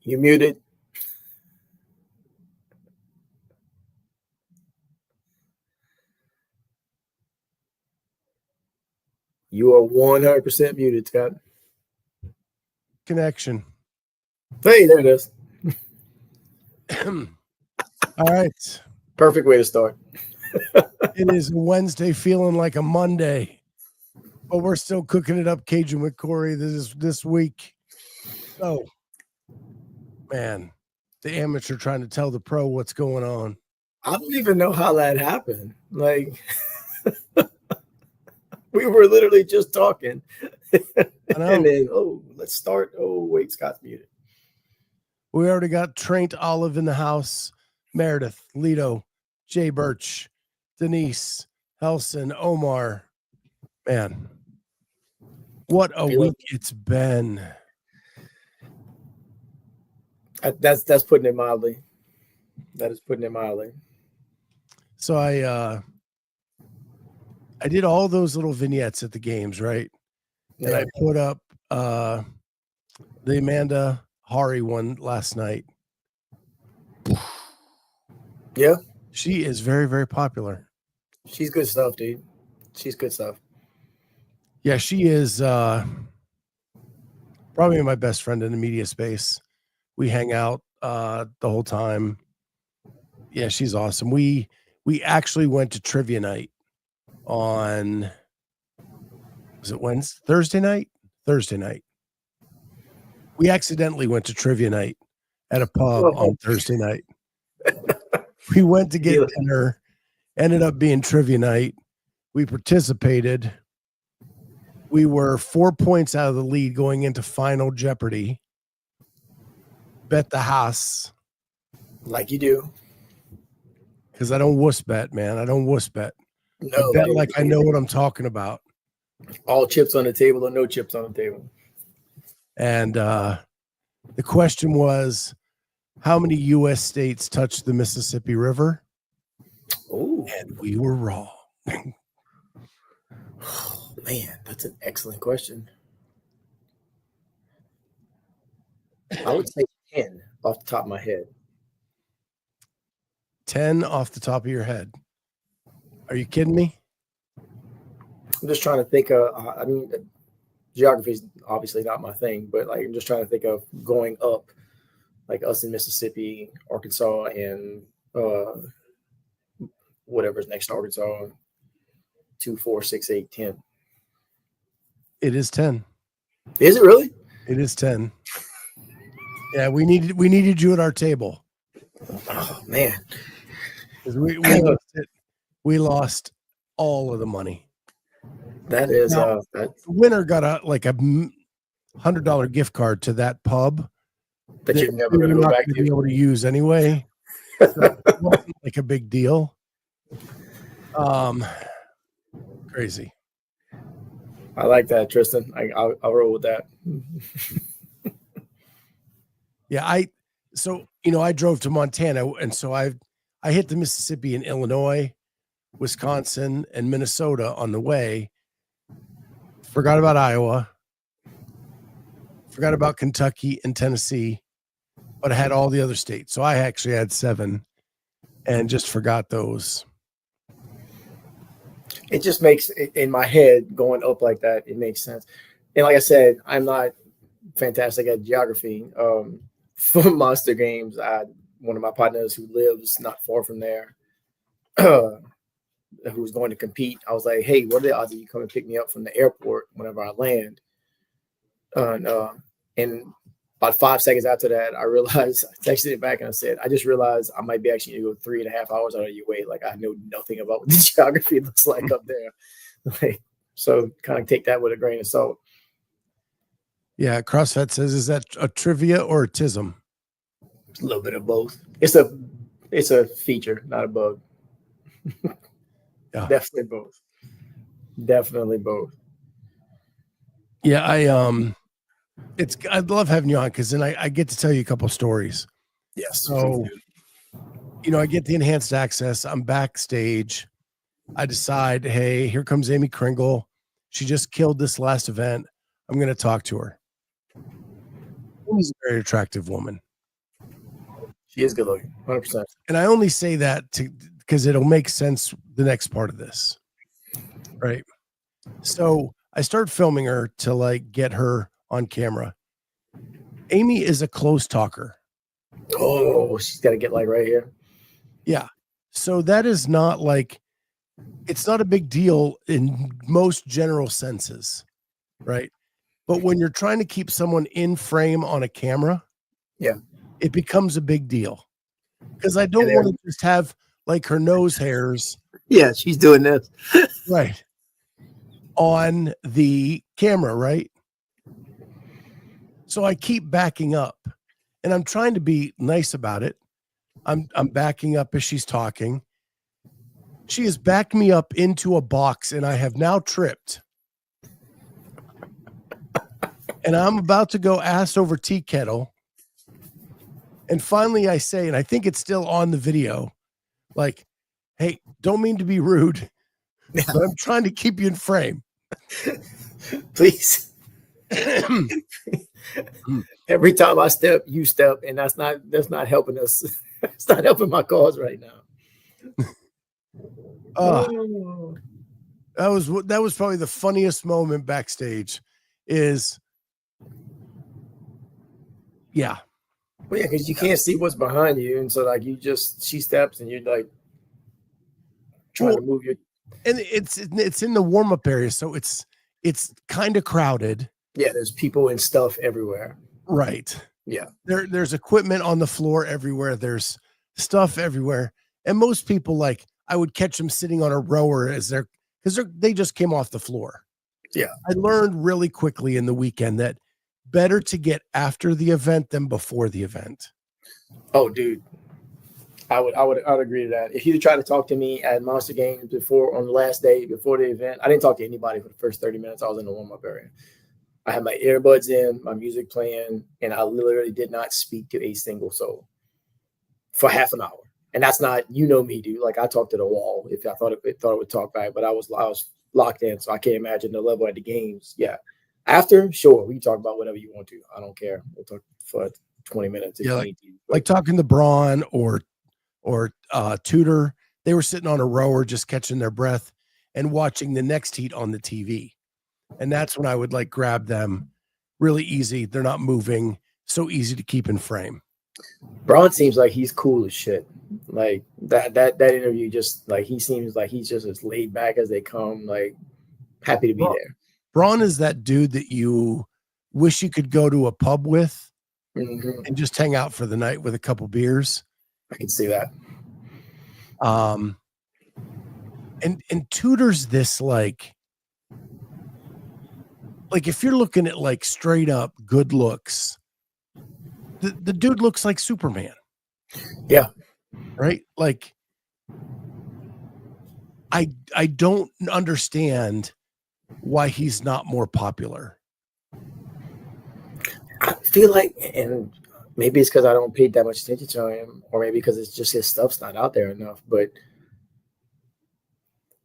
You muted. You are 100% muted, Scott. Connection. Hey, there it is. All right. Perfect way to start. It is Wednesday, feeling like a Monday, but we're still cooking it up Cajun with Cory this week. So, man, the amateur trying to tell the pro what's going on. I don't even know how that happened. Like, we were literally just talking. And then, let's start. Oh, wait, Scott's muted. We already got Traint Olive in the house. Meredith, Lito, Jay Birch, Denise, Helson, Omar. Man, what a week it's been. That's putting it mildly. That is putting it mildly. So I did all those little vignettes at the games, right? Yeah. And I put up the Amanda Hari one last night. Yeah. She is very, very popular. She's good stuff, dude. She's good stuff. Yeah, she is probably my best friend in the media space. We hang out the whole time. Yeah, she's awesome. We actually went to trivia night on, was it Wednesday? Thursday night? Thursday night. We accidentally went to trivia night at a pub on Thursday night. We went to get dinner, ended up being trivia night. We participated. We were 4 points out of the lead going into Final Jeopardy. Bet the house. Like you do. Because I don't wuss bet, man. I don't wuss bet. No, I bet like I know what I'm talking about. All chips on the table or no chips on the table. And the question was, how many U.S. states touch the Mississippi River? Oh, and we were wrong. Oh, man, that's an excellent question. I would say 10 off the top of my head. 10 off the top of your head. Are you kidding me? I'm just trying to think of, I mean, geography is obviously not my thing, but like I'm just trying to think of going up, like us in Mississippi, Arkansas, and whatever's next to Arkansas, 2, 4, 6, 8, 10. It is 10. Is it really? It is 10. Yeah, we needed you at our table. Oh man, we lost all of the money. That is now, the winner got a $100 gift card to that pub that you're never going to go back to be able to use anyway. So it wasn't like a big deal. Crazy. I like that, Tristan. I'll roll with that. Yeah, I drove to Montana, and so I hit the Mississippi and Illinois, Wisconsin, and Minnesota on the way. Forgot about Iowa. Forgot about Kentucky and Tennessee, but I had all the other states. So I actually had 7 and just forgot those. It just makes, in my head, going up like that, it makes sense. And like I said, I'm not fantastic at geography. For Monster Games, one of my partners who lives not far from there, who's going to compete, I was like, hey, what are the odds that you come and pick me up from the airport whenever I land? And about 5 seconds after that, I realized, I texted it back and I said, I just realized I might be actually going to go 3.5 hours out of your way. Like, I know nothing about what the geography looks like up there. Like, so kind of take that with a grain of salt. Yeah, CrossFit says, is that a trivia or a tism? A little bit of both. It's a feature, not a bug. Yeah. Definitely both. Definitely both. Yeah, I love having you on because then I get to tell you a couple stories. Yes. So, I get the enhanced access. I'm backstage. I decide, hey, here comes Amy Kringle. She just killed this last event. I'm going to talk to her. She's a very attractive woman. She is good looking, 100%. And I only say that because it'll make sense the next part of this, right? So I start filming her to like get her on camera. Amy is a close talker. Oh, she's got to get like right here. Yeah. So that is not like, it's not a big deal in most general senses, right? But when you're trying to keep someone in frame on a camera, yeah, it becomes a big deal. Because I don't want to just have like her nose hairs. Yeah, she's doing this. Right. On the camera, right? So I keep backing up and I'm trying to be nice about it. I'm backing up as she's talking. She has backed me up into a box and I have now tripped. And I'm about to go ass over tea kettle. And finally I say, and I think it's still on the video, like, hey, don't mean to be rude, but I'm trying to keep you in frame. Please. Every time I step, you step, and that's not helping us. It's not helping my cause right now. That was probably the funniest moment backstage. Is yeah. Well, yeah, because you can't see what's behind you, and so like she steps, and you're like trying to move your. And it's in the warm up area, so it's kind of crowded. Yeah, there's people and stuff everywhere. Right. Yeah. There's equipment on the floor everywhere. There's stuff everywhere, and most people, like, I would catch them sitting on a rower because they just came off the floor. Yeah. I learned really quickly in the weekend that better to get after the event than before the event. Oh, dude. I would agree to that. If you try to talk to me at Monster Games on the last day before the event, I didn't talk to anybody for the first 30 minutes. I was in the warm-up area. I had my earbuds in, my music playing, and I literally did not speak to a single soul for half an hour. And that's not, me, dude. Like, I talked to the wall if I thought it would talk back, but I was locked in, so I can't imagine the level at the games. Yeah. After, sure, we can talk about whatever you want to. I don't care. We'll talk for 20 minutes. Yeah, like talking to Braun or Tudor. They were sitting on a rower just catching their breath and watching the next heat on the TV. And that's when I would like grab them really easy. They're not moving, so easy to keep in frame. Braun seems like he's cool as shit. Like that interview, just like he seems like he's just as laid back as they come, like happy to be there. Braun is that dude that you wish you could go to a pub with and just hang out for the night with a couple beers. I can see that. And Tudor's this like if you're looking at like straight up good looks, the dude looks like Superman. Yeah. Right? Like I don't understand why he's not more popular. I feel like, and maybe it's because I don't pay that much attention to him, or maybe because it's just his stuff's not out there enough, but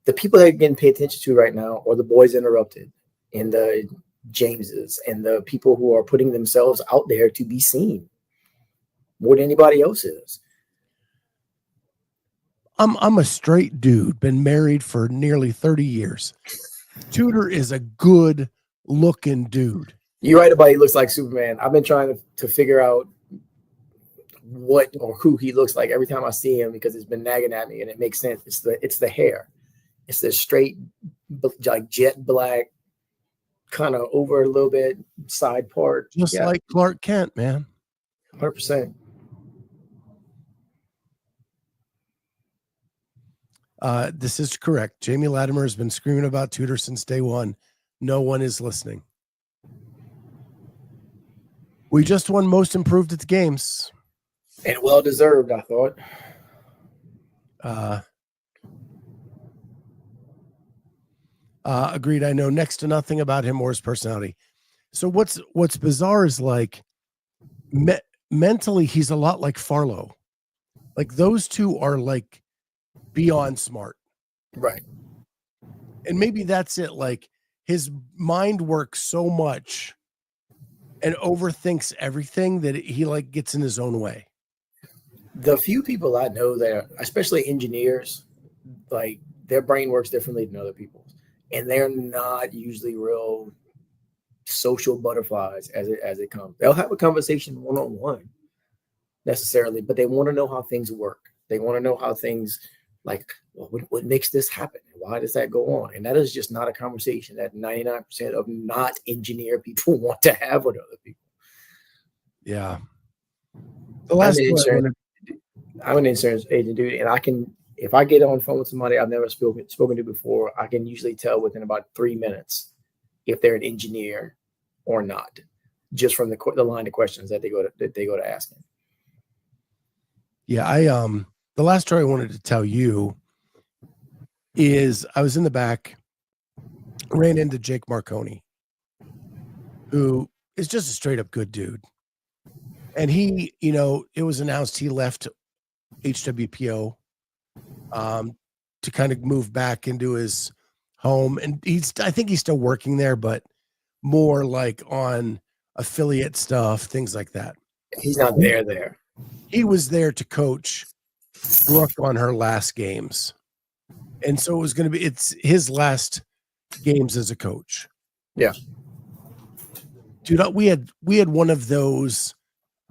the people that are getting paid attention to right now are the Boys Interrupted and the Jameses and the people who are putting themselves out there to be seen more than anybody else is. I'm a straight dude, been married for nearly 30 years. Tudor is a good looking dude. You're right about he looks like Superman. I've been trying to figure out what or who he looks like every time I see him because it's been nagging at me, and it makes sense. It's the hair. It's the straight, like jet black, kind of over a little bit side part. Just like Clark Kent, man. 100%. This is correct. Jamie Latimer has been screaming about Tudor since day one. No one is listening. We just won most improved at the games. And well deserved, I thought. Agreed. I know next to nothing about him or his personality. So what's bizarre is like mentally, he's a lot like Farlow. Like those two are like beyond smart. Right. And maybe that's it. Like his mind works so much and overthinks everything that he like gets in his own way. The few people I know that, especially engineers, like their brain works differently than other people's, and they're not usually real social butterflies as it comes. They'll have a conversation one-on-one necessarily, but they want to know how things work. They want to know how things, like, well, what makes this happen? Why does that go on? And that is just not a conversation that 99% of not engineer people want to have with other people. Yeah. The last I'm an insurance agent, dude, and I can, if I get on the phone with somebody I've never spoken to before, I can usually tell within about 3 minutes if they're an engineer or not, just from the line of questions that they go to asking. Yeah, the last story I wanted to tell you is I was in the back, ran into Jake Marconi, who is just a straight up good dude. And he, it was announced he left HWPO to kind of move back into his home. And I think he's still working there, but more like on affiliate stuff, things like that. He's not there. He was there to coach Brooke on her last games. And so it was going to be, it's his last games as a coach. Yeah. Dude, we had one of those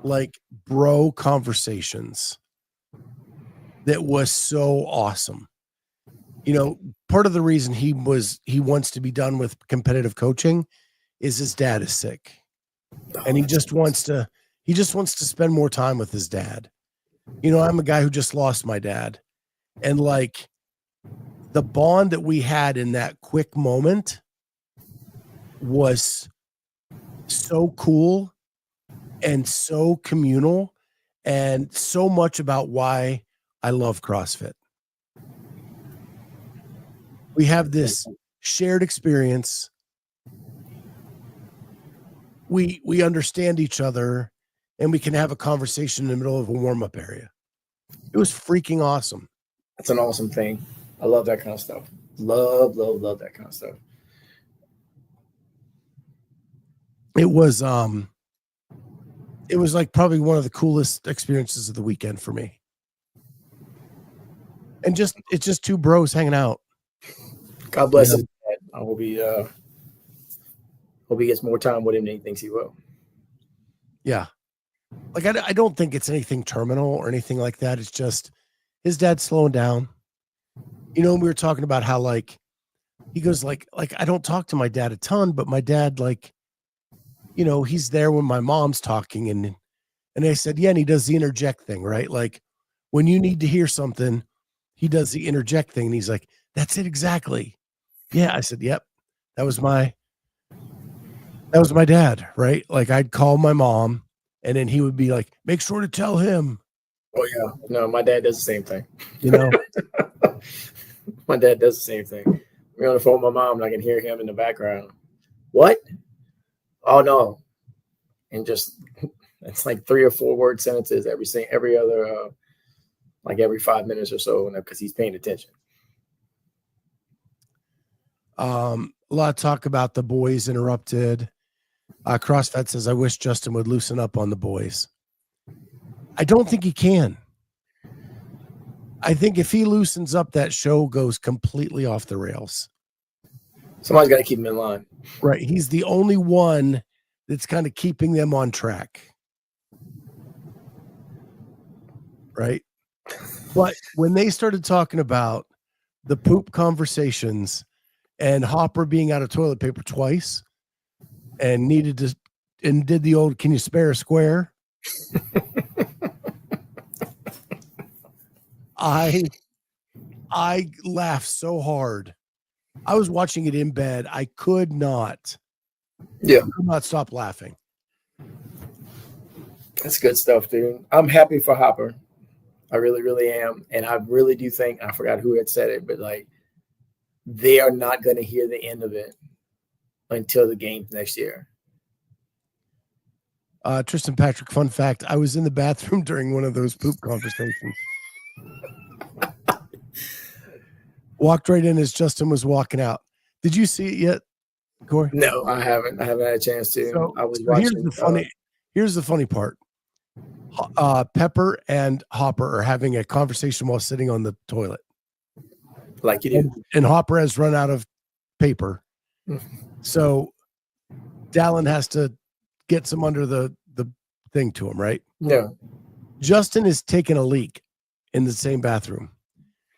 like bro conversations that was so awesome. Part of the reason he wants to be done with competitive coaching is his dad is sick. And he just wants to spend more time with his dad. I'm a guy who just lost my dad. And like the bond that we had in that quick moment was so cool and so communal and so much about why I love CrossFit. We have this shared experience. We understand each other, and we can have a conversation in the middle of a warm-up area. It was freaking awesome. That's an awesome thing. I love that kind of stuff. Love that kind of stuff. It was like probably one of the coolest experiences of the weekend for me. And it's just two bros hanging out. God bless his dad. I hope he gets more time with him than he thinks he will. Yeah. Like, I don't think it's anything terminal or anything like that. It's just his dad's slowing down. We were talking about how, like, he goes, like, I don't talk to my dad a ton, but my dad, like, he's there when my mom's talking. And I said, yeah, and he does the interject thing, right? Like, when you need to hear something, he does the interject thing. And he's like, that's it exactly. Yeah. I said, yep. That was my dad, right? Like, I'd call my mom and then he would be like, make sure to tell him. Oh yeah. No, my dad does the same thing. My dad does the same thing. We're on the phone with my mom and I can hear him in the background. What? Oh no. And just, it's like 3 or 4 word sentences every other, like every 5 minutes or so, because he's paying attention. A lot of talk about the boys interrupted. CrossFit says, I wish Justin would loosen up on the boys. I don't think he can. I think if he loosens up, that show goes completely off the rails. Somebody's got to keep him in line. Right. He's the only one that's kind of keeping them on track. Right. But when they started talking about the poop conversations and Hopper being out of toilet paper twice and did the old, can you spare a square? I laughed so hard. I was watching it in bed. I could not stop laughing. That's good stuff, dude. I'm happy for Hopper. I really, really am. And I really do think, I forgot who had said it, but like, they are not going to hear the end of it until the games next year. Tristan Patrick, fun fact, I was in the bathroom during one of those poop conversations. Walked right in as Justin was walking out. Did you see it yet, Cory? No, I haven't. I haven't had a chance to. So, I was watching. Here's the funny part. Pepper and Hopper are having a conversation while sitting on the toilet. Like you do. And Hopper has run out of paper. So Dallin has to get some under the thing to him, right? Yeah. Justin is taking a leak in the same bathroom.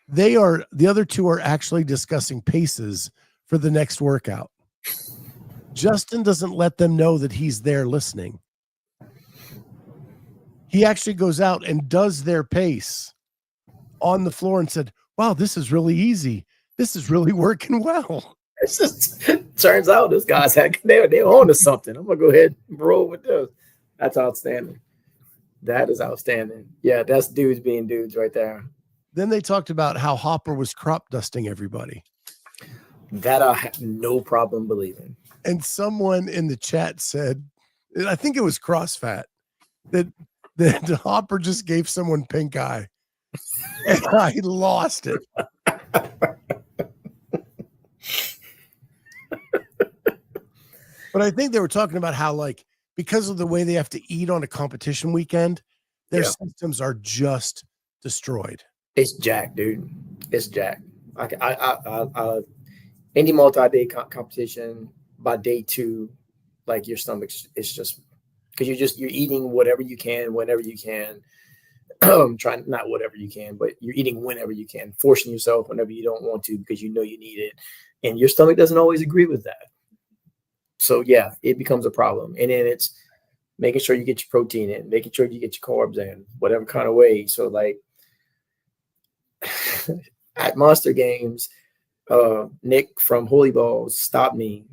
The other two are actually discussing paces for the next workout. Justin doesn't let them know that he's there listening. He actually goes out and does their pace on the floor and said, wow, this is really easy. This is really working well. It's just, turns out this guy's they're on to something. I'm gonna go ahead and roll with this. That's outstanding. That is outstanding. Yeah, that's dudes being dudes right there. Then they talked about how Hopper was crop dusting everybody. That I have no problem believing. And someone in the chat said, I think it was CrossFit, that Hopper just gave someone pink eye. And I lost it. But I think they were talking about how, like, because of the way they have to eat on a competition weekend, their systems are just destroyed. It's jacked, dude. It's jacked. Any multi-day competition, by day 2, like your stomach is just because you're eating whatever you can, whenever you can. Trying not whatever you can, but you're eating whenever you can, forcing yourself whenever you don't want to because you know you need it, and your stomach doesn't always agree with that. So yeah, it becomes a problem. And then it's making sure you get your protein in, making sure you get your carbs in, whatever kind of way. So like at Monster Games, Nick from Holy Balls stopped me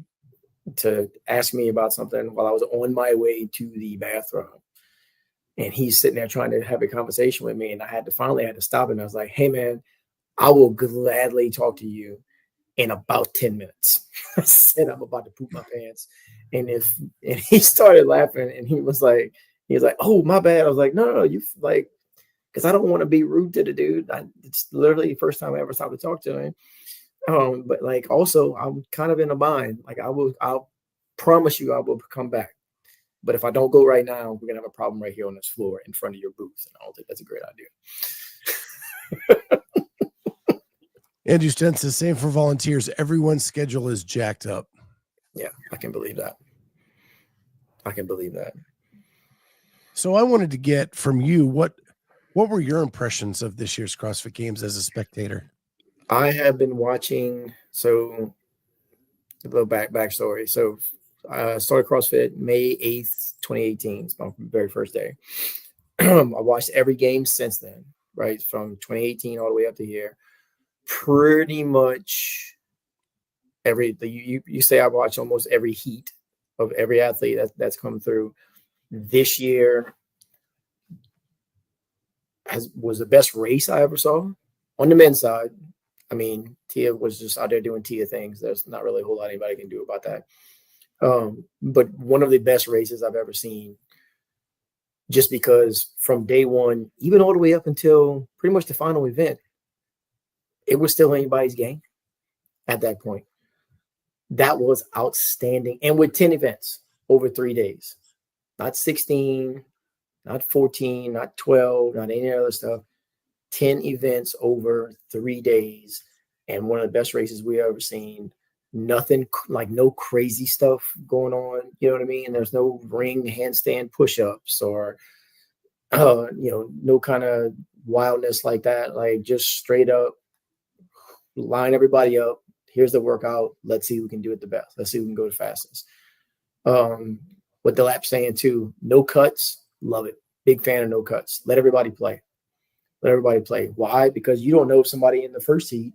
to ask me about something while I was on my way to the bathroom. And he's sitting there trying to have a conversation with me. And I finally had to stop him. I was like, hey man, I will gladly talk to you in about 10 minutes. I said, I'm about to poop my pants. And he started laughing and he was like, oh, my bad. I was like, no, you like, because I don't want to be rude to the dude. It's literally the first time I ever stopped to talk to him. But like, also I'm kind of in a bind. Like I'll promise you I will come back. But if I don't go right now, we're going to have a problem right here on this floor in front of your booth. And I don't think that's a great idea. Andrew Stent says, same for volunteers. Everyone's schedule is jacked up. Yeah, I can believe that. So I wanted to get from you, what were your impressions of this year's CrossFit Games as a spectator? I have been watching, so a little backstory. So I started CrossFit May 8th, 2018. It's my very first day. I watched every game since then, right? From 2018 all the way up to here. Pretty much you say I watch almost every heat of every athlete that's come through. This year was the best race I ever saw on the men's side. I mean, Tia was just out there doing Tia things. There's not really a whole lot anybody can do about that. But one of the best races I've ever seen, just because from day one, even all the way up until pretty much the final event, it was still anybody's game at that point. That was outstanding. And with 10 events over 3 days, not 16, not 14, not 12, not any other stuff, 10 events over 3 days. And one of the best races we ever seen. Nothing like no crazy stuff going on. You know what I mean? There's no ring handstand push-ups or, no kind of wildness like that. Like just straight up line everybody up. Here's the workout. Let's see who can do it the best. Let's see who can go the fastest. What the lap saying too, no cuts. Love it. Big fan of no cuts. Let everybody play. Why? Because you don't know if somebody in the first heat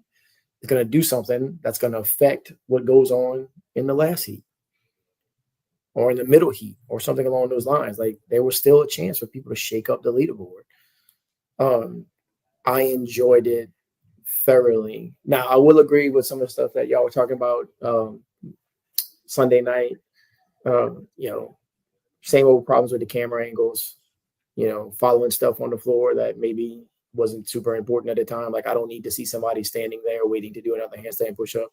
is going to do something that's going to affect what goes on in the last heat or in the middle heat or something along those lines. Like there was still a chance for people to shake up the leaderboard. I enjoyed it thoroughly. Now, I will agree with some of the stuff that y'all were talking about Sunday night. Same old problems with the camera angles, following stuff on the floor that maybe wasn't super important at the time. Like I don't need to see somebody standing there waiting to do another handstand push-up.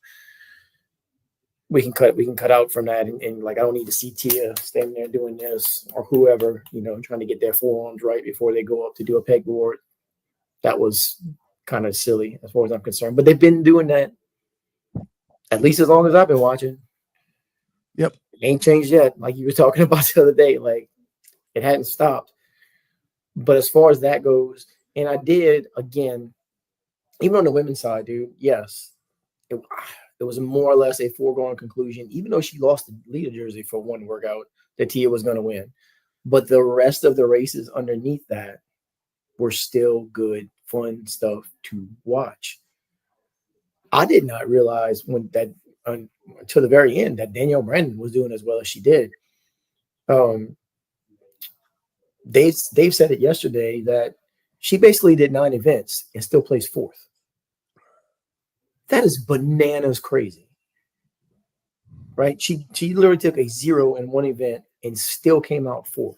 we can cut out from that, and like I don't need to see Tia standing there doing this or whoever, trying to get their forearms right before they go up to do a pegboard. That was kind of silly as far as I'm concerned. But they've been doing that at least as long as I've been watching. Yep. It ain't changed yet. Like you were talking about the other day, like it hadn't stopped. But as far as that goes, and I did, again, even on the women's side, dude, yes, it was more or less a foregone conclusion, even though she lost the leader jersey for one workout, that Tia was going to win. But the rest of the races underneath that were still good, fun stuff to watch. I did not realize until the very end that Danielle Brandon was doing as well as she did. They've said it yesterday that she basically did 9 events and still placed 4th. That is bananas crazy, right? She literally took a 0 in one event and still came out 4th.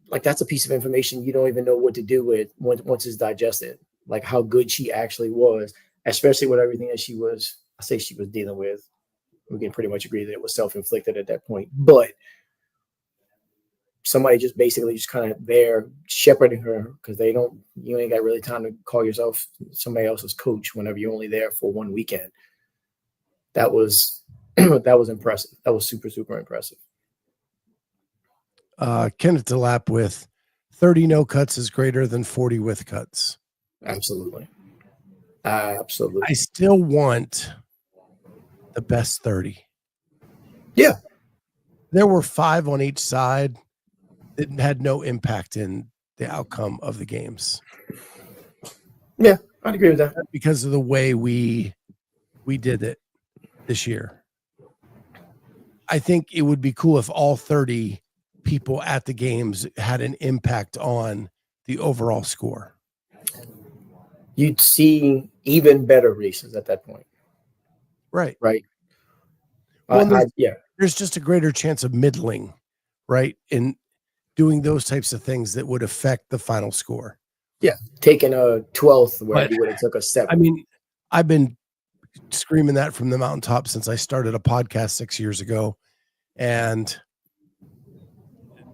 Like that's a piece of information you don't even know what to do with once it's digested. Like how good she actually was, especially with everything that she was dealing with. We can pretty much agree that it was self-inflicted at that point, but somebody just basically just kind of there shepherding her because you ain't got really time to call yourself somebody else's coach whenever you're only there for one weekend. That was impressive. That was super, super impressive. Kenneth DeLapp with 30 no cuts is greater than 40 with cuts. Absolutely. I still want the best 30. Yeah. There were 5 on each side that had no impact in the outcome of the games. Yeah, I'd agree with that. Because of the way we did it this year. I think it would be cool if all 30 people at the games had an impact on the overall score. You'd see even better races at that point. Right. Well, there's just a greater chance of middling, right? In doing those types of things that would affect the final score. Yeah, taking a 12th where you would have took a 7th. I mean, I've been screaming that from the mountaintop since I started a podcast 6 years ago, and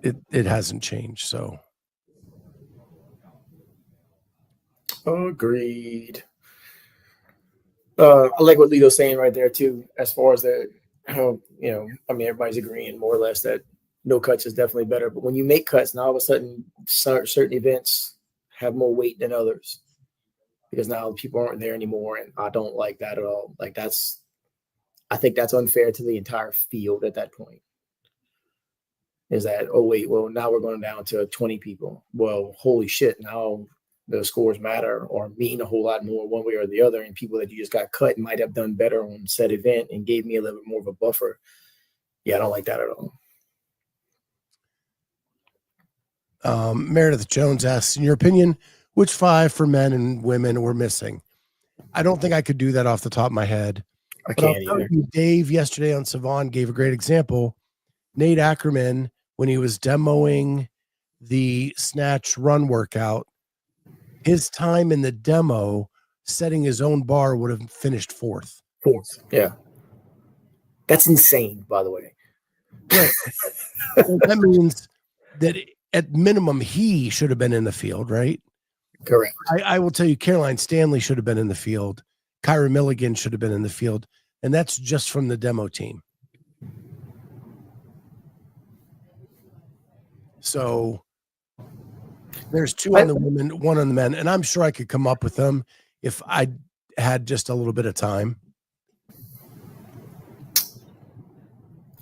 it hasn't changed. So, agreed. I like what Lito's saying right there too, as far as that. Everybody's agreeing more or less that no cuts is definitely better. But when you make cuts, now all of a sudden, certain events have more weight than others because now people aren't there anymore, and I don't like that at all. Like I think that's unfair to the entire field at that point. Is that, oh wait, well now we're going down to 20 people. Well, holy shit, now the scores matter or mean a whole lot more one way or the other, and people that you just got cut might have done better on said event and gave me a little bit more of a buffer. Yeah, I don't like that at all. Meredith Jones asks, in your opinion, which 5 for men and women were missing? I don't think I could do that off the top of my head. I can't either. Dave yesterday on Savon gave a great example. Nate Ackerman, when he was demoing the snatch run workout, his time in the demo setting his own bar would have finished 4th. Yeah. That's insane, by the way. Right. So that means that at minimum, he should have been in the field, right? Correct. I will tell you, Caroline Stanley should have been in the field. Kyra Milligan should have been in the field. And that's just from the demo team. So there's 2 on the women, 1 on the men. And I'm sure I could come up with them if I had just a little bit of time.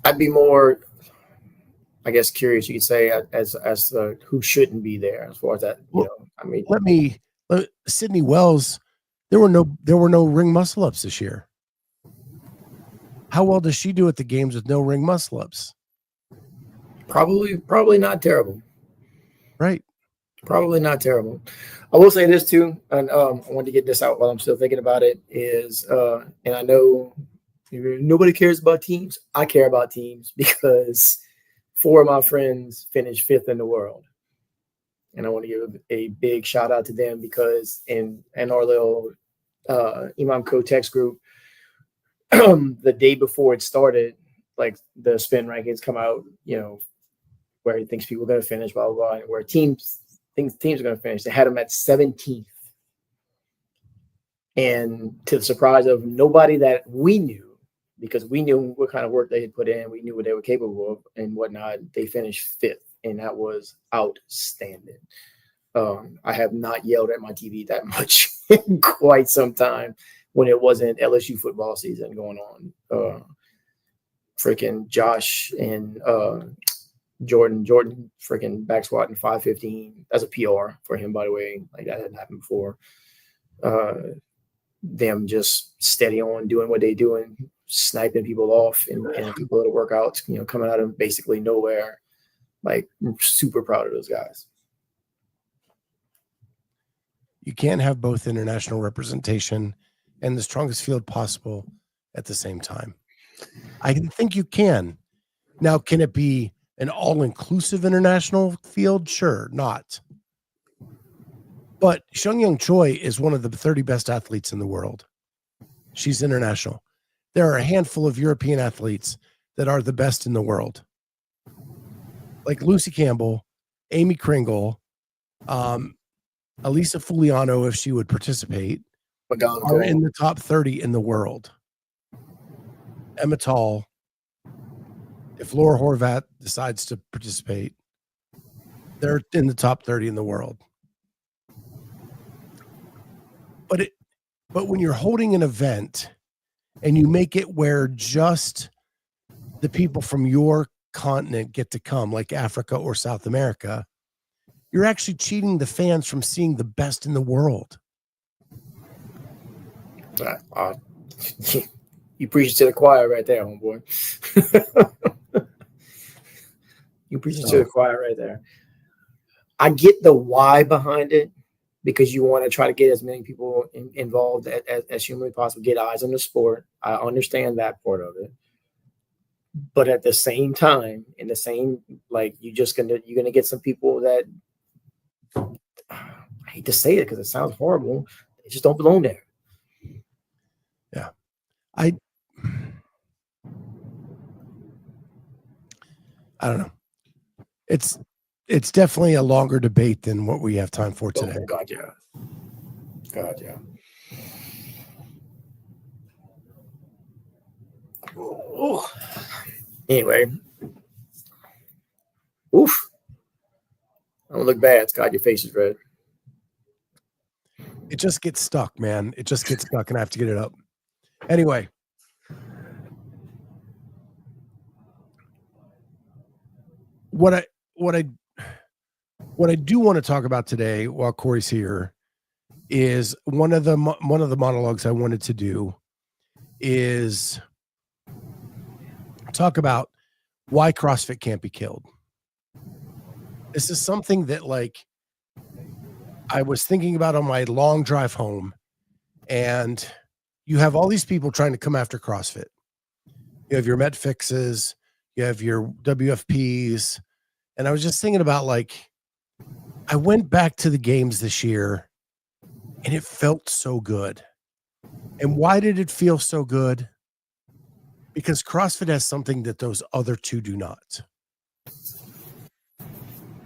I'd be more, I guess, curious, you could say, as to who shouldn't be there as far as that. Sydney Wells, there were no ring muscle ups this year. How well does she do at the games with no ring muscle ups? Probably not terrible. Right. Probably not terrible. I will say this too, and I wanted to get this out while I'm still thinking about it, is and I know nobody cares about teams. I care about teams because 4 of my friends finished 5th in the world. And I want to give a big shout out to them because in our little Imam Co text group, the day before it started, like the spin rankings come out, where he thinks people are going to finish, blah, blah, blah, and where teams are going to finish. They had him at 17th. And to the surprise of nobody that we knew, because we knew what kind of work they had put in, we knew what they were capable of and whatnot, they finished 5th. And that was outstanding. I have not yelled at my TV that much in quite some time when it wasn't LSU football season going on. Freaking Josh and Jordan freaking back squatting 515. That's a PR for him, by the way. Like, that hadn't happened before. Them just steady on doing what they doing, sniping people off and people little workouts, coming out of basically nowhere. Like, I'm super proud of those guys. You can't have both international representation and the strongest field possible at the same time. I think you can. Now, can it be an all-inclusive international field? Sure, not. But Seung-Young Choi is one of the 30 best athletes in the world. She's international. There are a handful of European athletes that are the best in the world. Like Lucy Campbell, Amy Kringle, Elisa Fuliano, if she would participate, are in the top 30 in the world. Emma Tall, if Laura Horvat decides to participate, they're in the top 30 in the world. But when you're holding an event and you make it where just the people from your continent get to come, like Africa or South America, you're actually cheating the fans from seeing the best in the world. You preach to the choir right there, homeboy. You preach to the choir right there. I get the why behind it, because you want to try to get as many people involved as humanly possible, get eyes on the sport. I understand that part of it. But at the same time, you're gonna get some people that, I hate to say it because it sounds horrible, they just don't belong there. Yeah. I don't know. It's definitely a longer debate than what we have time for today. Oh, God, yeah. God, yeah. Oh. Anyway. Oof. Don't look bad, Scott. Your face is red. It just gets stuck, man. It just gets stuck, and I have to get it up. Anyway. What I do want to talk about today, while Cory's here, is one of the monologues I wanted to do is talk about why CrossFit can't be killed. This is something that, like, I was thinking about on my long drive home, and you have all these people trying to come after CrossFit. You have your Met Fixes, you have your WFPs, and I was just thinking about, like, I went back to the games this year and it felt so good. And why did it feel so good? Because CrossFit has something that those other two do not.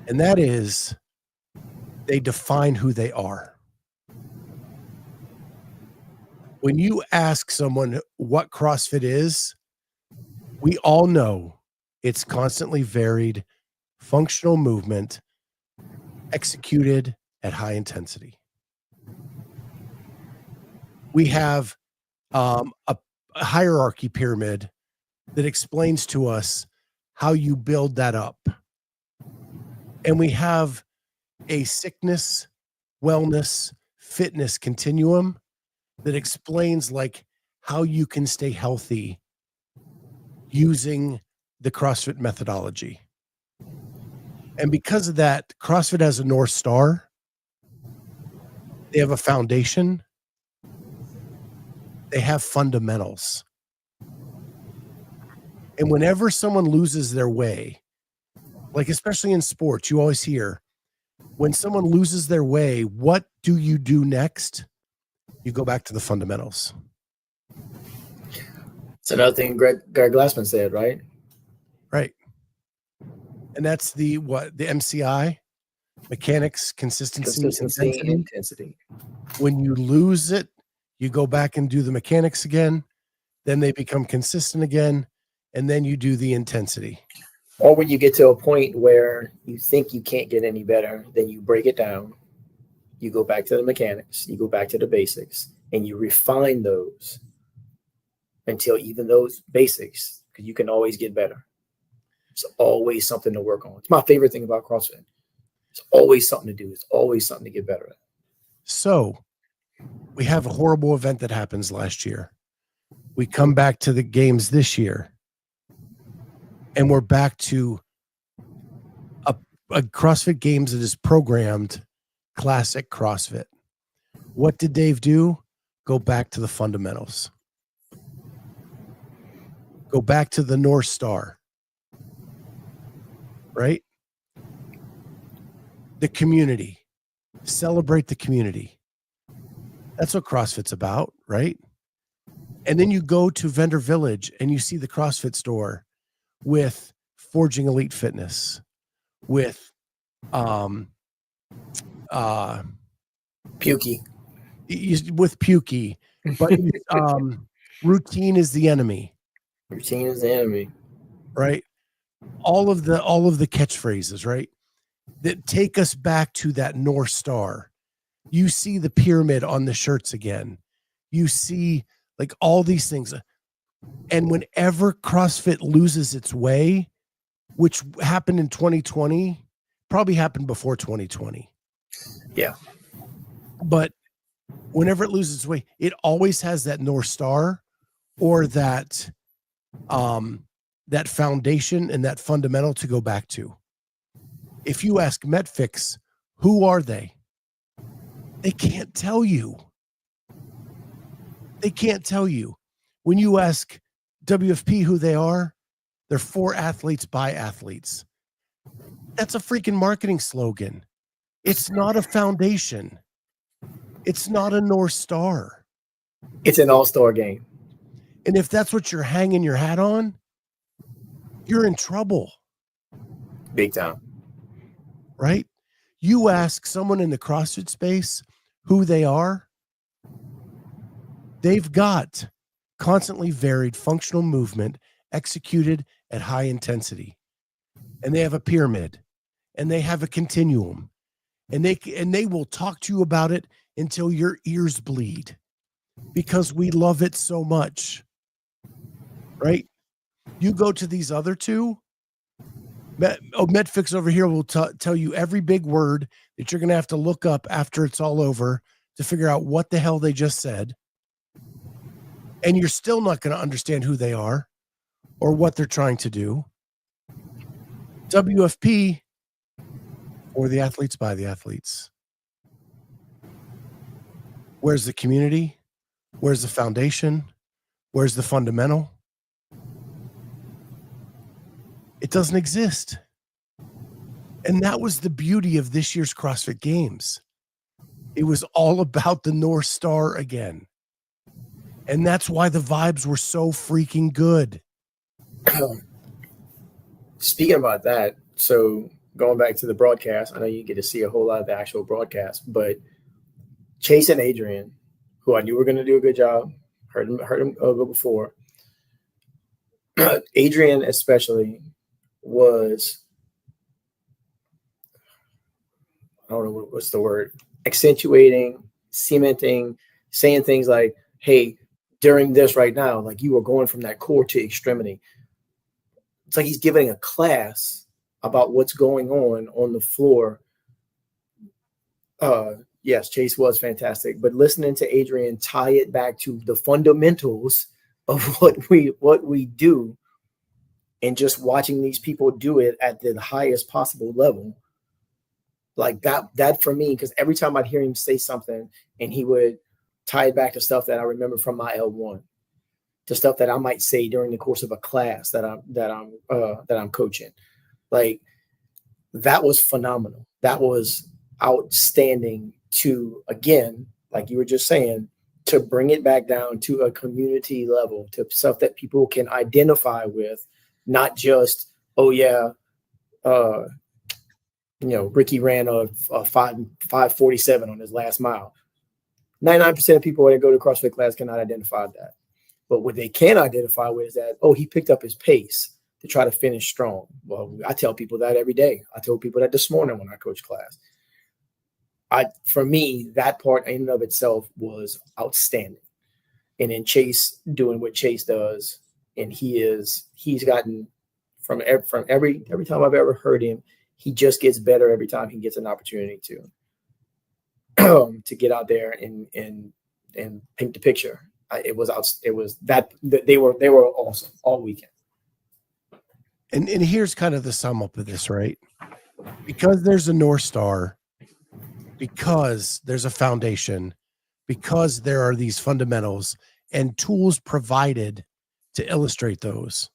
And that is, they define who they are. When you ask someone what CrossFit is, we all know it's constantly varied, functional movement executed at high intensity. We have a hierarchy pyramid that explains to us how you build that up. And we have a sickness, wellness, fitness continuum that explains, like, how you can stay healthy using the CrossFit methodology. And because of that, CrossFit has a North Star. They have a foundation. They have fundamentals. And whenever someone loses their way, like especially in sports, you always hear, when someone loses their way, what do you do next? You go back to the fundamentals. It's another thing Greg Glassman said, right? Right. And that's the MCI, mechanics, consistency, intensity. When you lose it, you go back and do the mechanics again, then they become consistent again, and then you do the intensity. Or when you get to a point where you think you can't get any better, then you break it down. You go back to the mechanics, you go back to the basics, and you refine those until even those basics, because you can always get better. It's always something to work on. It's my favorite thing about CrossFit. It's always something to do. It's always something to get better at. So we have a horrible event that happens last year. We come back to the games this year, and we're back to a CrossFit Games that is programmed classic CrossFit. What did Dave do? Go back to the fundamentals. Go back to the North Star. Right? The community. Celebrate the community. That's what CrossFit's about, right? And then you go to Vendor Village and you see the CrossFit store with Forging Elite Fitness, with Pukey. With Pukey, but routine is the enemy. Routine is the enemy. Right? All of the catchphrases, right? That take us back to that North Star. You see the pyramid on the shirts again. You see like all these things. And whenever CrossFit loses its way, which happened in 2020, probably happened before 2020. Yeah. But whenever it loses its way, it always has that North Star or that foundation and that fundamental to go back to. If you ask Metfix, who are they? They can't tell you. They can't tell you. When you ask WFP who they are, they're for athletes by athletes. That's a freaking marketing slogan. It's not a foundation. It's not a North Star. It's an all-star game. And if that's what you're hanging your hat on, you're in trouble. Big time. Right? You ask someone in the CrossFit space who they are, they've got constantly varied functional movement executed at high intensity. And they have a pyramid and they have a continuum and they will talk to you about it until your ears bleed because we love it so much. Right? You go to these other two, Metfix over here will tell you every big word that you're going to have to look up after it's all over to figure out what the hell they just said. And you're still not going to understand who they are or what they're trying to do. WFP, or the athletes by the athletes. Where's the community? Where's the foundation? Where's the fundamental? It doesn't exist. And that was the beauty of this year's CrossFit Games. It was all about the North Star again. And that's why the vibes were so freaking good. Speaking about that, so going back to the broadcast, I know you get to see a whole lot of the actual broadcast, but Chase and Adrian, who I knew were going to do a good job, heard him go before. Adrian especially was, I don't know what's the word, accentuating, cementing, saying things like, hey, during this right now, like you are going from that core to extremity. It's like he's giving a class about what's going on the floor. Yes, Chase was fantastic, but listening to Adrian tie it back to the fundamentals of what we do and just watching these people do it at the highest possible level, like that for me, because every time I'd hear him say something and he would tie it back to stuff that I remember from my L1, to stuff that I might say during the course of a class that I'm coaching. Like that was phenomenal. That was outstanding to, again, like you were just saying, to bring it back down to a community level, to stuff that people can identify with, not just, oh yeah, Ricky ran a 5:47 on his last mile. 99% of people that go to CrossFit class cannot identify that. But what they can identify with is that, oh, he picked up his pace to try to finish strong. Well, I tell people that every day. I told people that this morning when I coach class. For me, that part in and of itself was outstanding. And then Chase doing what Chase does, and he's gotten from every time I've ever heard him, he just gets better every time he gets an opportunity to get out there and paint the picture. It was that they were awesome all weekend. And here's kind of the sum up of this, right? Because there's a North Star, because there's a foundation, because there are these fundamentals and tools provided to illustrate those.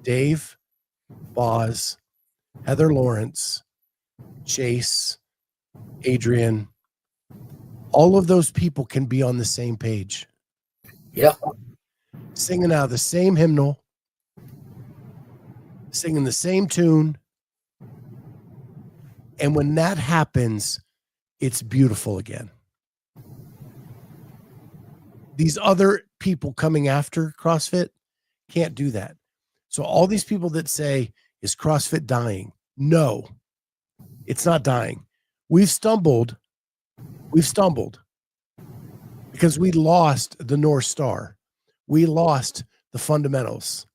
Dave, Boz, Heather Lawrence, Chase, Adrian, all of those people can be on the same page. Yeah. Singing out of the same hymnal, singing the same tune. And when that happens, it's beautiful again. These other people coming after CrossFit can't do that. So all these people that say, is CrossFit dying? No, it's not dying. We've stumbled because we lost the North Star. We lost the fundamentals,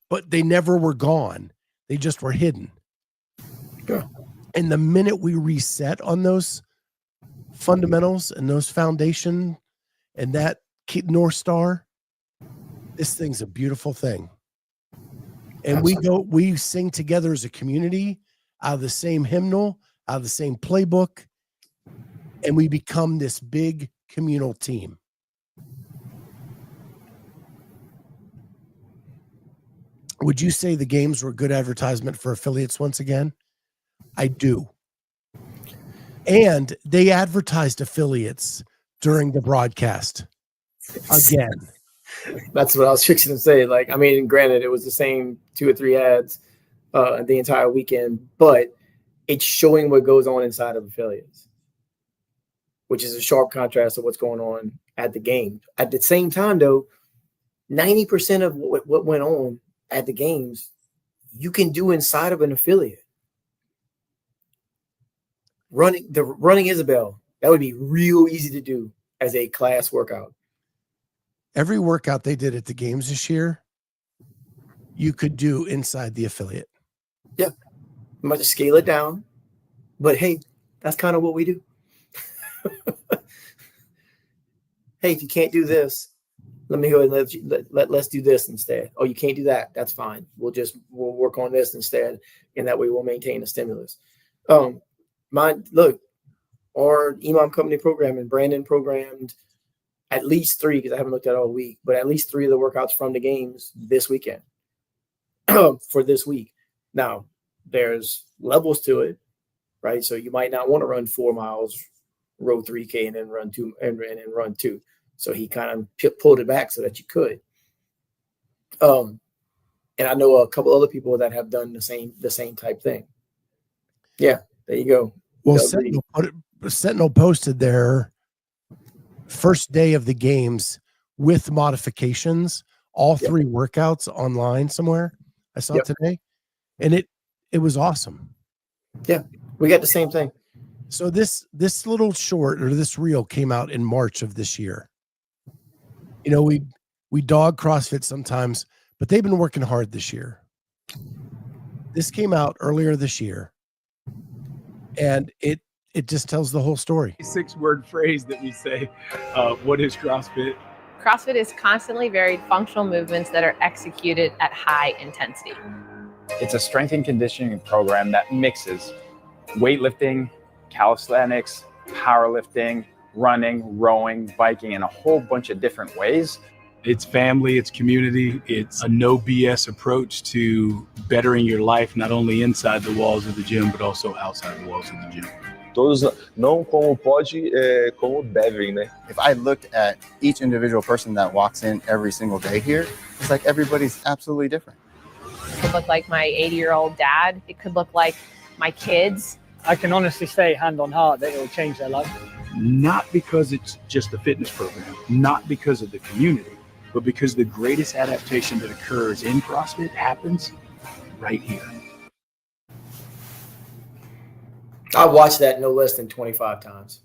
but they never were gone. They just were hidden. Yeah. And the minute we reset on those fundamentals and those foundation and that North Star, this thing's a beautiful thing. And Absolutely. we sing together as a community out of the same hymnal, out of the same playbook, and we become this big communal team. Would you say the games were a good advertisement for affiliates once again? I do. And they advertised affiliates during the broadcast again. That's what I was fixing to say. Like, I mean, granted, it was the same 2 or 3 ads the entire weekend, but it's showing what goes on inside of affiliates, which is a sharp contrast to what's going on at the game. At the same time, though, 90% of what went on at the games, you can do inside of an affiliate. Running Isabel, that would be real easy to do as a class workout. Every workout they did at the games this year, you could do inside the affiliate. Yeah. You might just scale it down, but hey, that's kind of what we do. Hey, if you can't do this, let me go and let's do this instead. Oh, you can't do that. That's fine. We'll work on this instead. And that way we'll maintain the stimulus. Our Imam Company program and Brandon programmed at least 3, because I haven't looked at it all week, but at least 3 of the workouts from the games this weekend for this week. Now, there's levels to it, right? So you might not want to run 4 miles, row 3K, and then run 2 and then run 2. So he kind of pulled it back so that you could. And I know a couple other people that have done the same type thing. Yeah, there you go. Well, Sentinel posted their first day of the games with modifications, all 3 workouts online somewhere. I saw it today, and it was awesome. Yeah, we got the same thing. So this little short, or this reel, came out in March of this year. You know, we dog CrossFit sometimes, but they've been working hard this year. This came out earlier this year, and it just tells the whole story. 6-word phrase that we say, what is CrossFit? CrossFit is constantly varied functional movements that are executed at high intensity. It's a strength and conditioning program that mixes weightlifting, calisthenics, powerlifting, running, rowing, biking, in a whole bunch of different ways. It's family, it's community, it's a no BS approach to bettering your life, not only inside the walls of the gym, but also outside the walls of the gym. Todos não como pode, como devem, né? If I looked at each individual person that walks in every single day here, it's like everybody's absolutely different. It could look like my 80-year-old dad. It could look like my kids. I can honestly say, hand on heart, that it will change their life. Not because it's just a fitness program, not because of the community, but because the greatest adaptation that occurs in CrossFit happens right here. I watched that no less than 25 times.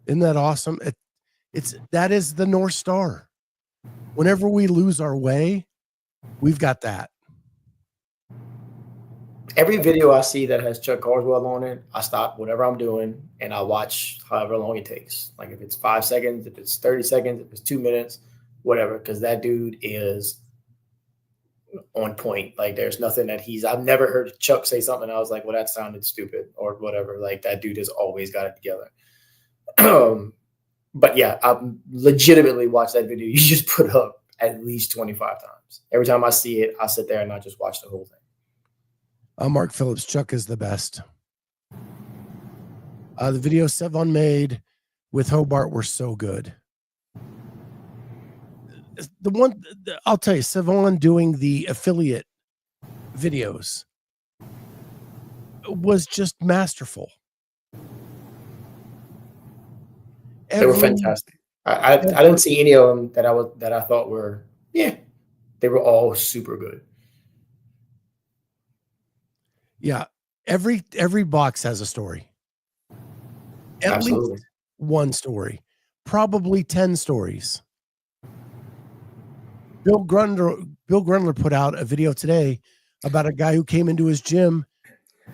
Isn't that awesome? That is the North Star. Whenever we lose our way, we've got that. Every video I see that has Chuck Carswell on it, I stop whatever I'm doing and I watch however long it takes. Like if it's 5 seconds, if it's 30 seconds, if it's 2 minutes, whatever, because that dude is on point. Like there's nothing that I've never heard Chuck say something I was like, well, that sounded stupid or whatever. Like that dude has always got it together. But yeah, I legitimately watched that video you just put up at least 25 times. Every time I see it, I sit there and I just watch the whole thing. Mark Phillips, Chuck is the best. The videos Sevon made with Hobart were so good. I'll tell you, Sevon doing the affiliate videos was just masterful. They were fantastic. I didn't see any of them that I thought were, they were all super good. Yeah, every box has a story. At least one story, probably 10 stories. Bill Grundler put out a video today about a guy who came into his gym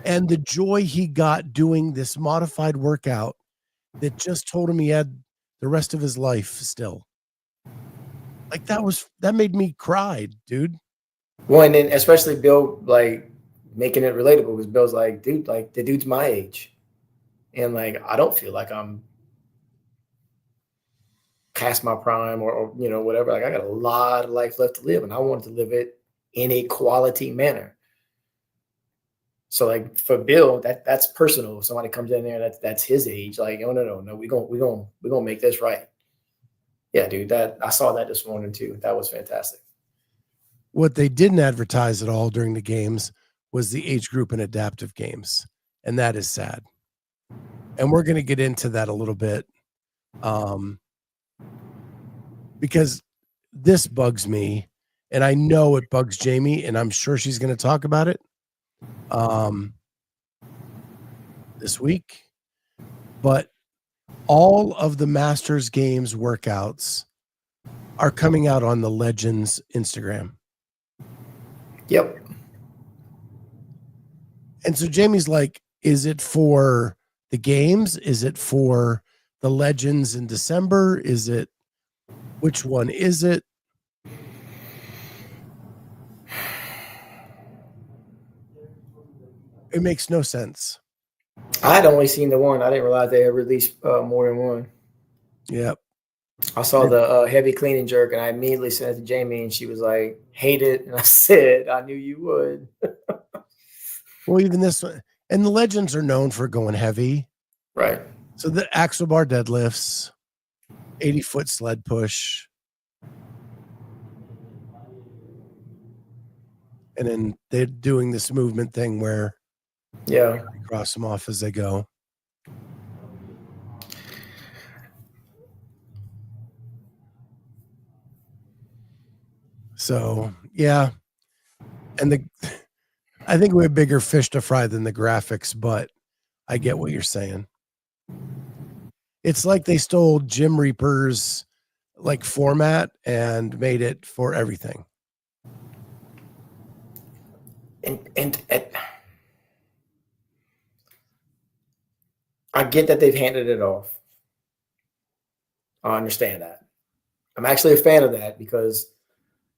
and the joy he got doing this modified workout that just told him he had the rest of his life still. Like that made me cry, dude. Well, and then especially Bill, like, making it relatable because Bill's like, dude, like the dude's my age. And like, I don't feel like I'm past my prime or whatever. Like I got a lot of life left to live and I wanted to live it in a quality manner. So like for Bill, that's personal. If somebody comes in there, that's his age. Like, oh no, we're gonna make this right. Yeah, dude, I saw that this morning too. That was fantastic. What they didn't advertise at all during the games was the age group and adaptive games. And that is sad. And we're going to get into that a little bit. Because this bugs me and I know it bugs Jamie and I'm sure she's going to talk about it this week, but all of the Masters Games workouts are coming out on the Legends Instagram. Yep. And so Jamie's like, is it for the games? Is it for the Legends in December? Which one is it? It makes no sense. I had only seen the one. I didn't realize they had released more than one. Yep. I saw the heavy clean and jerk, and I immediately sent it to Jamie, and she was like, hate it. And I said, I knew you would. Well, even this one. And the Legends are known for going heavy. Right. So the axle bar deadlifts, 80-foot sled push. And then they're doing this movement thing where they cross them off as they go. So, yeah. And I think we have bigger fish to fry than the graphics, but I get what you're saying. It's like they stole Jim Reaper's like format and made it for everything. And I get that they've handed it off. I understand that. I'm actually a fan of that because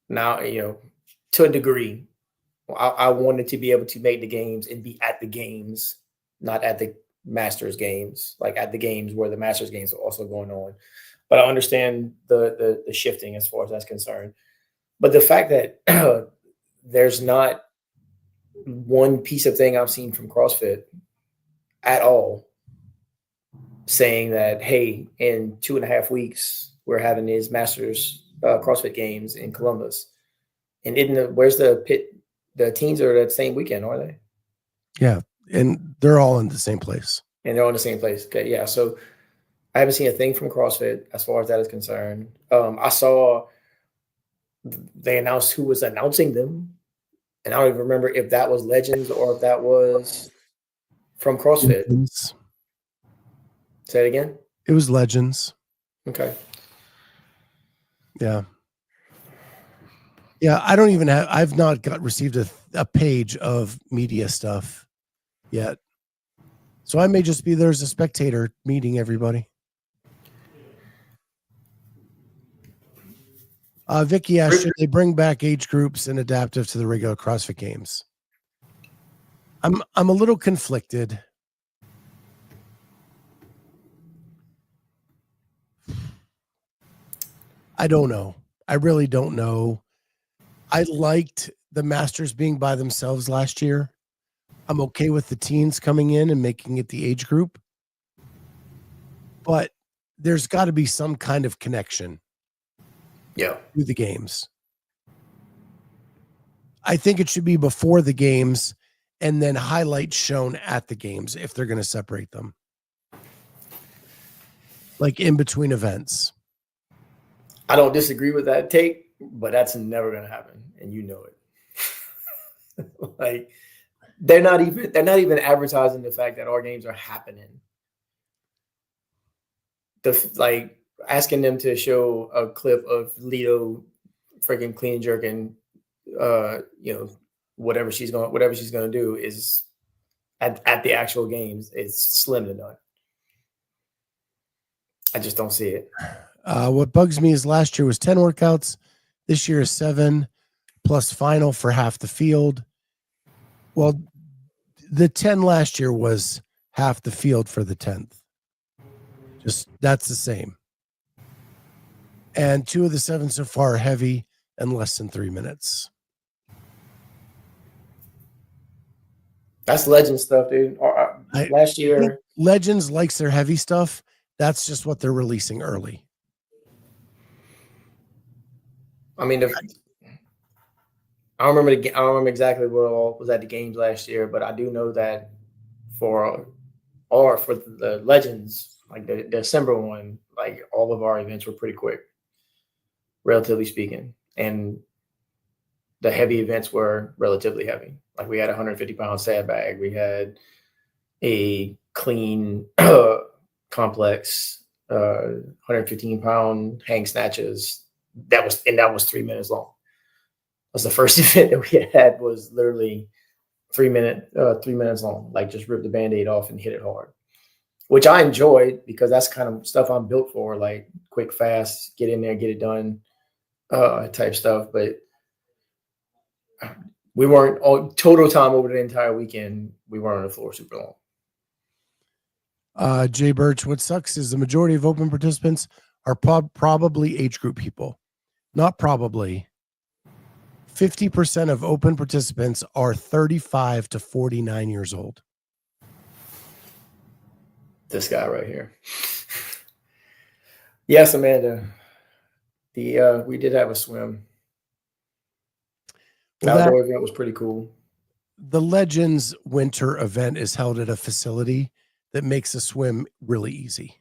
now, to a degree, I wanted to be able to make the games and be at the games, not at the Masters Games, like at the games where the Masters Games are also going on. But I understand the shifting as far as that's concerned. But the fact that there's not one piece of thing I've seen from CrossFit at all saying that, hey, in 2.5 weeks, we're having these Masters CrossFit Games in Columbus. And where's the pit? The teams are that same weekend, are they? Yeah. And they're all in the same place. And they're all in the same place. Okay. Yeah. So I haven't seen a thing from CrossFit as far as that is concerned. I saw they announced who was announcing them. And I don't even remember if that was Legends or if that was from CrossFit. Legends. Say it again. It was Legends. Okay. Yeah. Yeah. I've not received a page of media stuff yet. So I may just be there as a spectator meeting everybody. Vicky asked, should they bring back age groups and adaptive to the regular CrossFit Games? I'm a little conflicted. I don't know. I really don't know. I liked the Masters being by themselves last year. I'm okay with the teens coming in and making it the age group. But there's got to be some kind of connection. Yeah. To the games. I think it should be before the games and then highlights shown at the games if they're going to separate them. Like in between events. I don't disagree with that take, but that's never going to happen. And you know it. Like they're not even advertising the fact that our games are happening. Like asking them to show a clip of Lito freaking clean jerking, whatever she's going to do is at the actual games. It's slim to none. I just don't see it. What bugs me is last year was 10 workouts. This year is 7 plus final for half the field. Well, the 10 last year was half the field for the 10th. Just that's the same. And 2 of the 7 so far are heavy and less than 3 minutes. That's legend stuff, dude. Last year, Legends likes their heavy stuff. That's just what they're releasing early. I mean, I don't remember exactly what all was at the games last year, but I do know that for the legends, like the December one, like all of our events were pretty quick, relatively speaking, and the heavy events were relatively heavy. Like we had a 150-pound sandbag, we had a clean complex 115-pound hang snatches. That was 3 minutes long. That was the first event that we had was literally 3 minutes long. Like just rip the Band-Aid off and hit it hard, which I enjoyed because that's kind of stuff I'm built for, like quick, fast, get in there, get it done type stuff. But we weren't all total time over the entire weekend. We weren't on the floor super long. Jay Birch, what sucks is the majority of open participants are probably age group people. Not probably. 50% of open participants are 35 to 49 years old. This guy right here. Yes, Amanda. We did have a swim. Well, outdoor event was pretty cool. The Legends winter event is held at a facility that makes the swim really easy.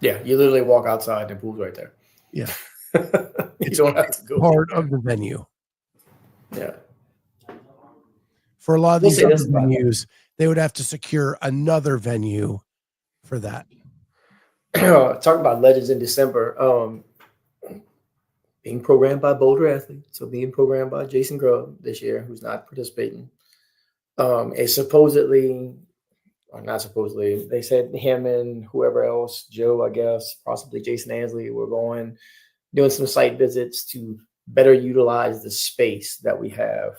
Yeah, you literally walk outside and the pool's right there. Yeah. You don't have to go part of the venue. Yeah. For a lot of these other venues, they would have to secure another venue for that. Talking about Legends in December, being programmed by Boulder Athlete, so being programmed by Jason Grubb this year, who's not participating. It's supposedly, or not supposedly, they said him and whoever else, Joe, I guess, possibly Jason Ansley, were doing some site visits to better utilize the space that we have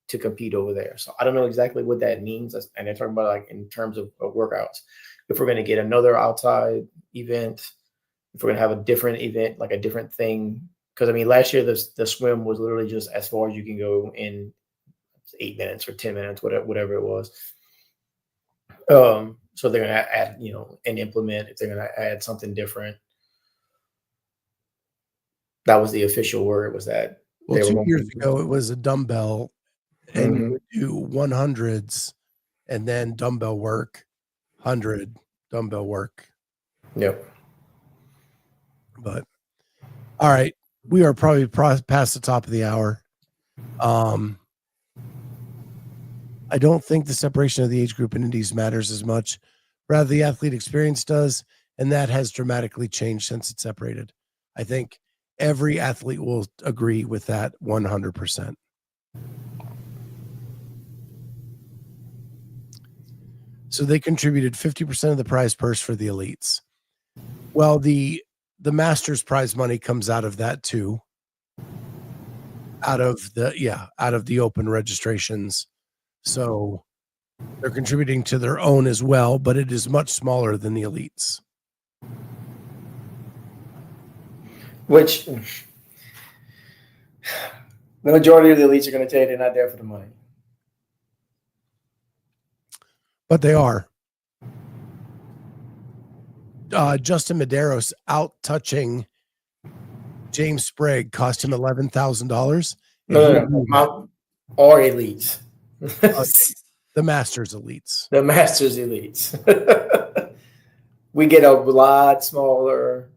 to compete over there. So I don't know exactly what that means. And they're talking about like in terms of workouts. If we're going to get another outside event, if we're going to have a different event, like a different thing. Because I mean, last year the swim was literally just as far as you can go in 8 minutes or 10 minutes, whatever it was. So So they're going to add, and implement if they're going to add something different. That was the official word, was that. Well, 2 years ago, it was a dumbbell, and you would do 100s and then dumbbell work, 100 dumbbell work. Yep. But all right, we are probably past the top of the hour. I don't think the separation of the age group in indies matters as much. Rather, the athlete experience does, and that has dramatically changed since it's separated. I think every athlete will agree with that 100%. So they contributed 50% of the prize purse for the elites. Well, the Masters prize money comes out of that too. Out of the open registrations. So they're contributing to their own as well, but it is much smaller than the elites. Which the majority of the elites are going to tell you they're not there for the money. But they are. Justin Medeiros out touching James Sprague cost him $11,000. No. Or elites. The Masters elites. The Masters elites. We get a lot smaller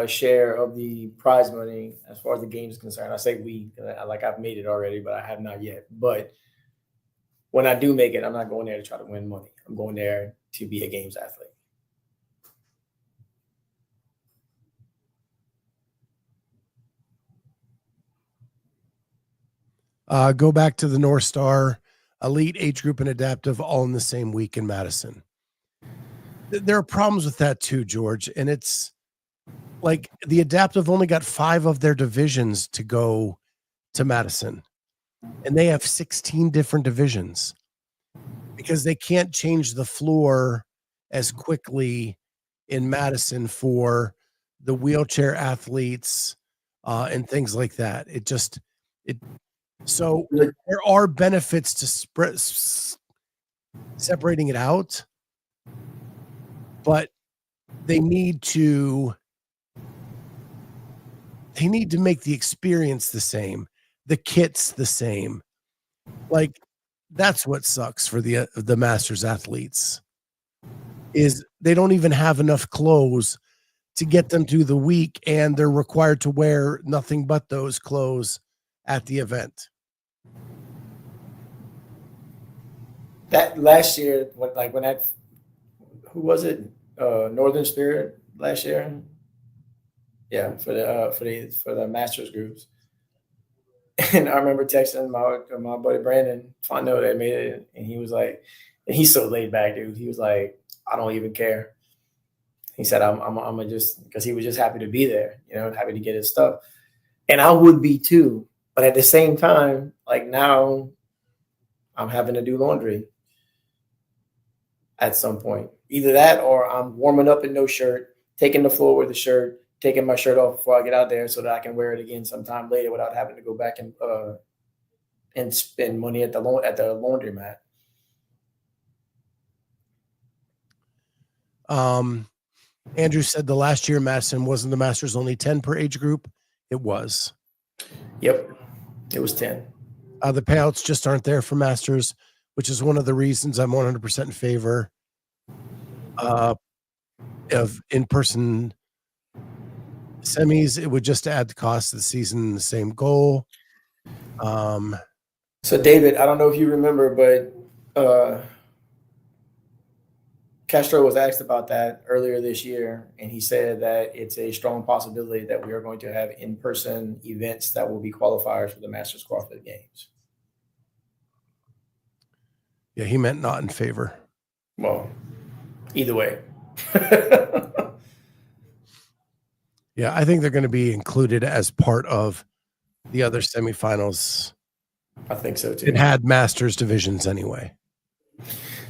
share of the prize money as far as the game is concerned. I say we, like I've made it already, but I have not yet. But when I do make it, I'm not going there to try to win money. I'm going there to be a games athlete. Go back to the North Star, elite, age group, and adaptive all in the same week in Madison. There are problems with that too, George. And it's like the adaptive only got 5 of their divisions to go to Madison. And they have 16 different divisions because they can't change the floor as quickly in Madison for the wheelchair athletes and things like that. So there are benefits to separating it out, but they need to make the experience the same, the kits the same. Like that's what sucks for the Masters athletes is they don't even have enough clothes to get them through the week, and they're required to wear nothing but those clothes at the event. That last year, who was it? Northern Spirit last year. Yeah, for the Masters groups. And I remember texting my buddy Brandon Fondo that made it, and he was like, and he's so laid back, dude. He was like, I don't even care. He said, I'm just, because he was just happy to be there, happy to get his stuff. And I would be too. But at the same time, like now I'm having to do laundry at some point. Either that or I'm warming up in no shirt, taking the floor with the shirt, taking my shirt off before I get out there so that I can wear it again sometime later without having to go back and spend money at the laundromat. Andrew said the last year Madison wasn't the Masters only 10 per age group. It was. Yep. It was 10. The payouts just aren't there for Masters, which is one of the reasons I'm 100% in favor of in-person semis. It would just add the cost of the season, the same goal. So David, I don't know if you remember, but Castro was asked about that earlier this year, and he said that it's a strong possibility that we are going to have in-person events that will be qualifiers for the Masters CrossFit Games. Yeah, he meant not in favor. Well, either way. Yeah, I think they're going to be included as part of the other semifinals. I think so too. It had Masters divisions anyway.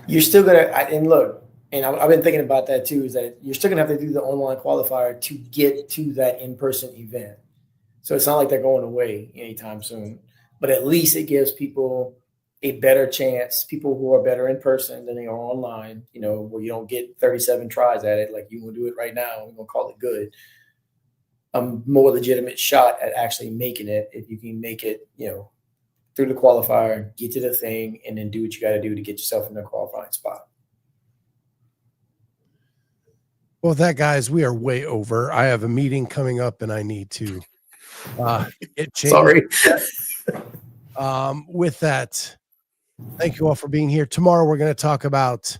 You're still going to, and look, and I've been thinking about that too, is that you're still going to have to do the online qualifier to get to that in-person event. So it's not like they're going away anytime soon, but at least it gives people a better chance, people who are better in person than they are online, you know, where you don't get 37 tries at it, like you will do it right now, we're gonna call it good. A more legitimate shot at actually making it if you can make it, you know, through the qualifier, get to the thing, and then do what you got to do to get yourself in the qualifying spot. Well, that guys, we are way over. I have a meeting coming up, and I need to get changed. Sorry. With that, thank you all for being here. Tomorrow, we're going to talk about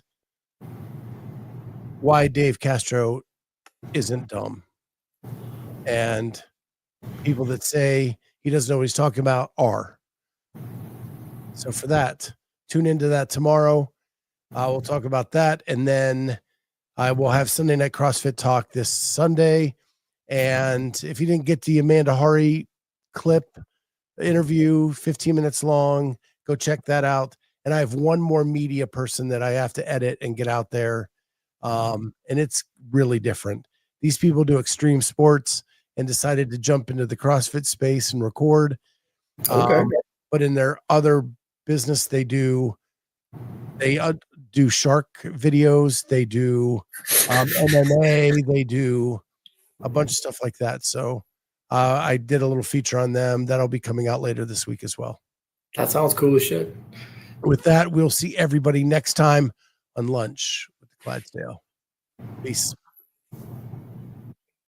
why Dave Castro isn't dumb. And people that say he doesn't know what he's talking about are. So for that, tune into that tomorrow. We'll talk about that. And then I will have Sunday Night CrossFit Talk this Sunday. And if you didn't get the Amanda Hari clip interview, 15 minutes long, go check that out. And I have one more media person that I have to edit and get out there. And it's really different. These people do extreme sports and decided to jump into the CrossFit space and record. Okay. But in their other business, they do shark videos, they do MMA, they do a bunch of stuff like that. So I did a little feature on them that'll be coming out later this week as well. That sounds cool as shit. With that, we'll see everybody next time on Lunch with the Clydesdale. Peace.